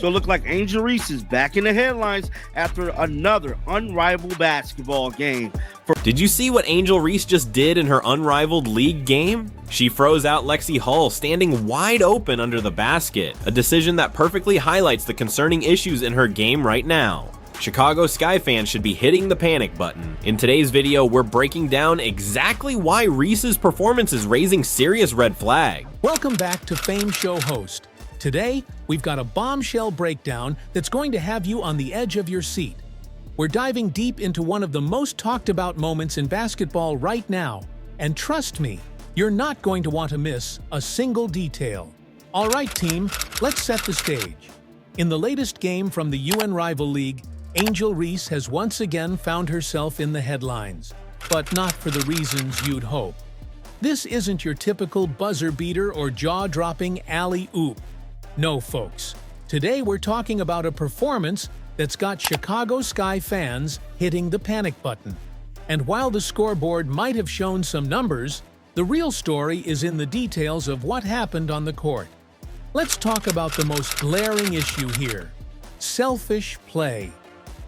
So it looked like Angel Reese is back in the headlines after another unrivaled basketball game. Did you see what Angel Reese just did in her unrivaled league game? She froze out Lexie Hull standing wide open under the basket, a decision that perfectly highlights the concerning issues in her game right now. Chicago Sky fans should be hitting the panic button. In today's video, we're breaking down exactly why Reese's performance is raising serious red flag. Welcome back to Fameshow host. Today, we've got a bombshell breakdown that's going to have you on the edge of your seat. We're diving deep into one of the most talked about moments in basketball right now, and trust me, you're not going to want to miss a single detail. All right, team, let's set the stage. In the latest game from the UN Rival League, Angel Reese has once again found herself in the headlines, but not for the reasons you'd hope. This isn't your typical buzzer beater or jaw-dropping alley-oop. No, folks. Today we're talking about a performance that's got Chicago Sky fans hitting the panic button. And while the scoreboard might have shown some numbers, the real story is in the details of what happened on the court. Let's talk about the most glaring issue here: selfish play.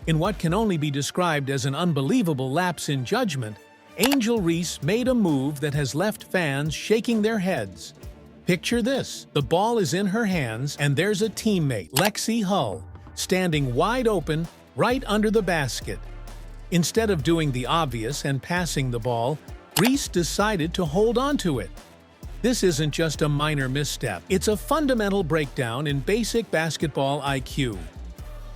In what can only be described as an unbelievable lapse in judgment, Angel Reese made a move that has left fans shaking their heads. Picture this: the ball is in her hands and there's a teammate, Lexie Hull, standing wide open right under the basket. Instead of doing the obvious and passing the ball, Reese decided to hold on to it. This isn't just a minor misstep, it's a fundamental breakdown in basic basketball IQ.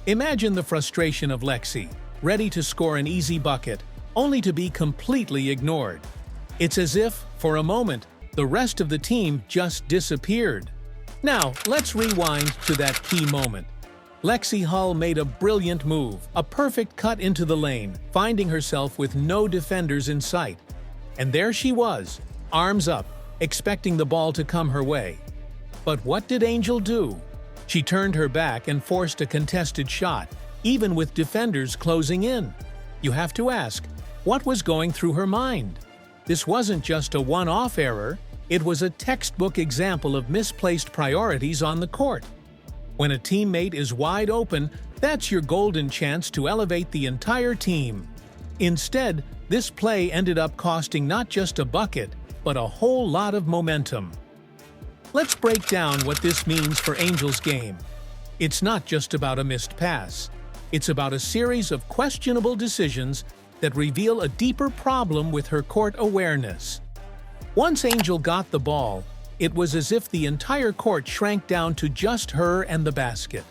Imagine the frustration of Lexie, ready to score an easy bucket, only to be completely ignored. It's as if, for a moment, the rest of the team just disappeared. Now, let's rewind to that key moment. Lexie Hull made a brilliant move, a perfect cut into the lane, finding herself with no defenders in sight. And there she was, arms up, expecting the ball to come her way. But what did Angel do? She turned her back and forced a contested shot, even with defenders closing in. You have to ask, what was going through her mind? This wasn't just a one-off error, it was a textbook example of misplaced priorities on the court. When a teammate is wide open, that's your golden chance to elevate the entire team. Instead, this play ended up costing not just a bucket, but a whole lot of momentum. Let's break down what this means for Angel's game. It's not just about a missed pass. It's about a series of questionable decisions that reveal a deeper problem with her court awareness. Once Angel got the ball, it was as if the entire court shrank down to just her and the basket.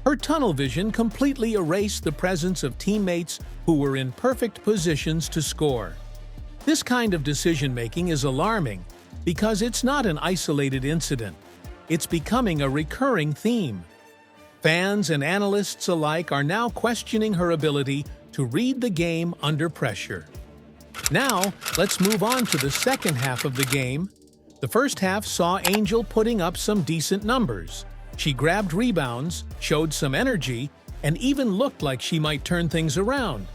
Her tunnel vision completely erased the presence of teammates who were in perfect positions to score. This kind of decision-making is alarming because it's not an isolated incident. It's becoming a recurring theme. Fans and analysts alike are now questioning her ability to read the game under pressure. Now, let's move on to the second half of the game. The first half saw Angel putting up some decent numbers. She grabbed rebounds, showed some energy, and even looked like she might turn things around.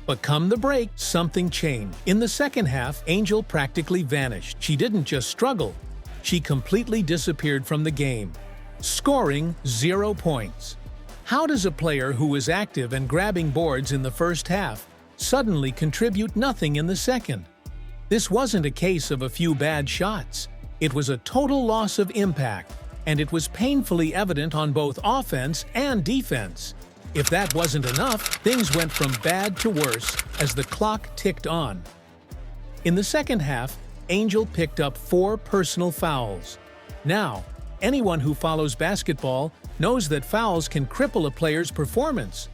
But come the break, something changed. In the second half, Angel practically vanished. She didn't just struggle, she completely disappeared from the game, scoring 0 points. How does a player who was active and grabbing boards in the first half suddenly contribute nothing in the second? This wasn't a case of a few bad shots. It was a total loss of impact, and it was painfully evident on both offense and defense. If that wasn't enough, things went from bad to worse as the clock ticked on. In the second half, Angel picked up 4 personal fouls. Now, anyone who follows basketball knows that fouls can cripple a player's performance,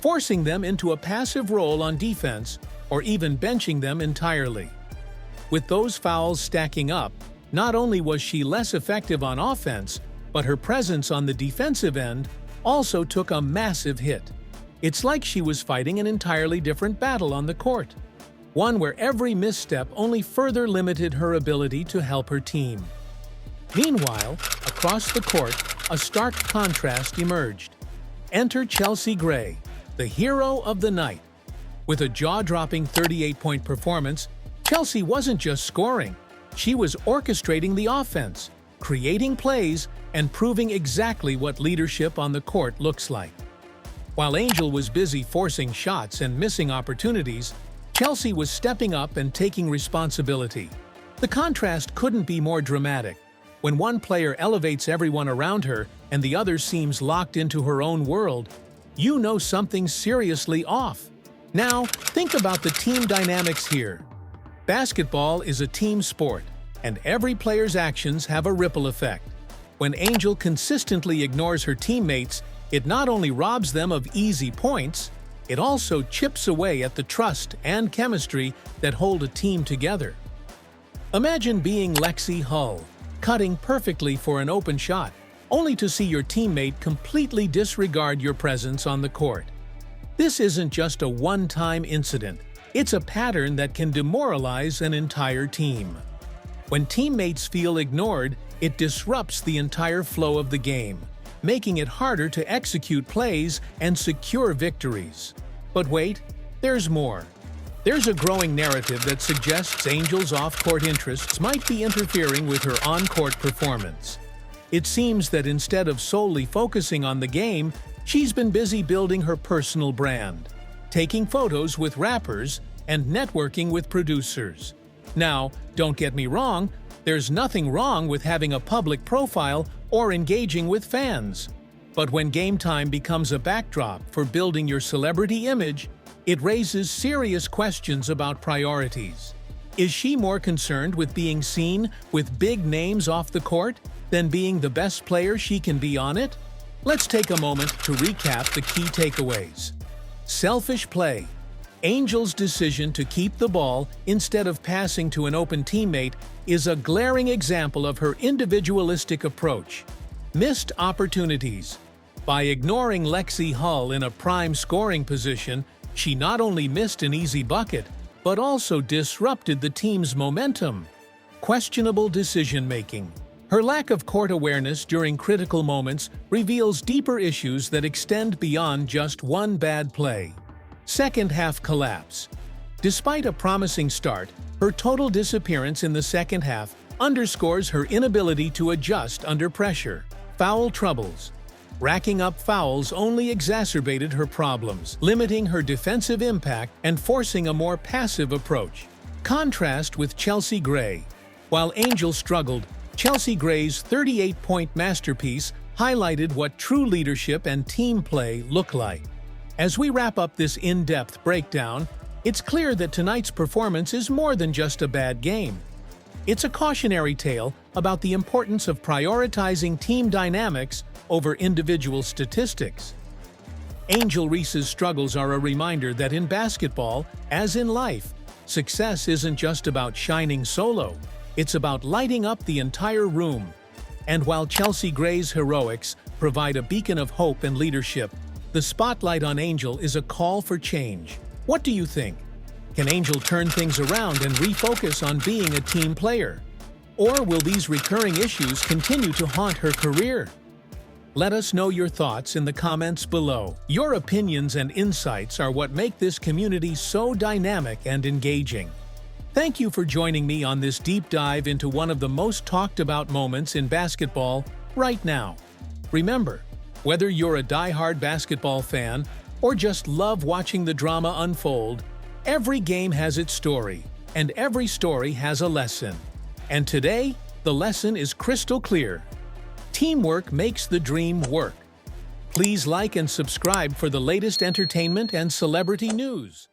forcing them into a passive role on defense or even benching them entirely. With those fouls stacking up, not only was she less effective on offense, but her presence on the defensive end also took a massive hit. It's like she was fighting an entirely different battle on the court, one where every misstep only further limited her ability to help her team. Meanwhile, across the court, a stark contrast emerged. Enter Chelsea Gray, the hero of the night. With a jaw-dropping 38-point performance, Chelsea wasn't just scoring, she was orchestrating the offense. creating plays, and proving exactly what leadership on the court looks like. While Angel was busy forcing shots and missing opportunities, Chelsea was stepping up and taking responsibility. The contrast couldn't be more dramatic. When one player elevates everyone around her and the other seems locked into her own world, you know something's seriously off. Now, think about the team dynamics here. Basketball is a team sport, and every player's actions have a ripple effect. When Angel consistently ignores her teammates, it not only robs them of easy points, it also chips away at the trust and chemistry that hold a team together. Imagine being Lexie Hull, cutting perfectly for an open shot, only to see your teammate completely disregard your presence on the court. This isn't just a one-time incident, it's a pattern that can demoralize an entire team. When teammates feel ignored, it disrupts the entire flow of the game, making it harder to execute plays and secure victories. But wait, there's more. There's a growing narrative that suggests Angel's off-court interests might be interfering with her on-court performance. It seems that instead of solely focusing on the game, she's been busy building her personal brand, taking photos with rappers, and networking with producers. Now, don't get me wrong, there's nothing wrong with having a public profile or engaging with fans. But when game time becomes a backdrop for building your celebrity image, it raises serious questions about priorities. Is she more concerned with being seen with big names off the court than being the best player she can be on it? Let's take a moment to recap the key takeaways. Selfish play. Angel's decision to keep the ball instead of passing to an open teammate is a glaring example of her individualistic approach. Missed opportunities. By ignoring Lexie Hull in a prime scoring position, she not only missed an easy bucket, but also disrupted the team's momentum. Questionable decision-making. Her lack of court awareness during critical moments reveals deeper issues that extend beyond just one bad play. Second-half collapse. Despite a promising start, her total disappearance in the second half underscores her inability to adjust under pressure. Foul troubles. Racking up fouls only exacerbated her problems, limiting her defensive impact and forcing a more passive approach. Contrast with Chelsea Gray. While Angel struggled, Chelsea Gray's 38-point masterpiece highlighted what true leadership and team play look like. As we wrap up this in-depth breakdown, it's clear that tonight's performance is more than just a bad game. It's a cautionary tale about the importance of prioritizing team dynamics over individual statistics. Angel Reese's struggles are a reminder that in basketball, as in life, success isn't just about shining solo, it's about lighting up the entire room. And while Chelsea Gray's heroics provide a beacon of hope and leadership, the spotlight on Angel is a call for change. What do you think? Can Angel turn things around and refocus on being a team player? Or will these recurring issues continue to haunt her career? Let us know your thoughts in the comments below. Your opinions and insights are what make this community so dynamic and engaging. Thank you for joining me on this deep dive into one of the most talked about moments in basketball right now. Remember, whether you're a die-hard basketball fan or just love watching the drama unfold, every game has its story, and every story has a lesson. And today, the lesson is crystal clear. Teamwork makes the dream work. Please like and subscribe for the latest entertainment and celebrity news.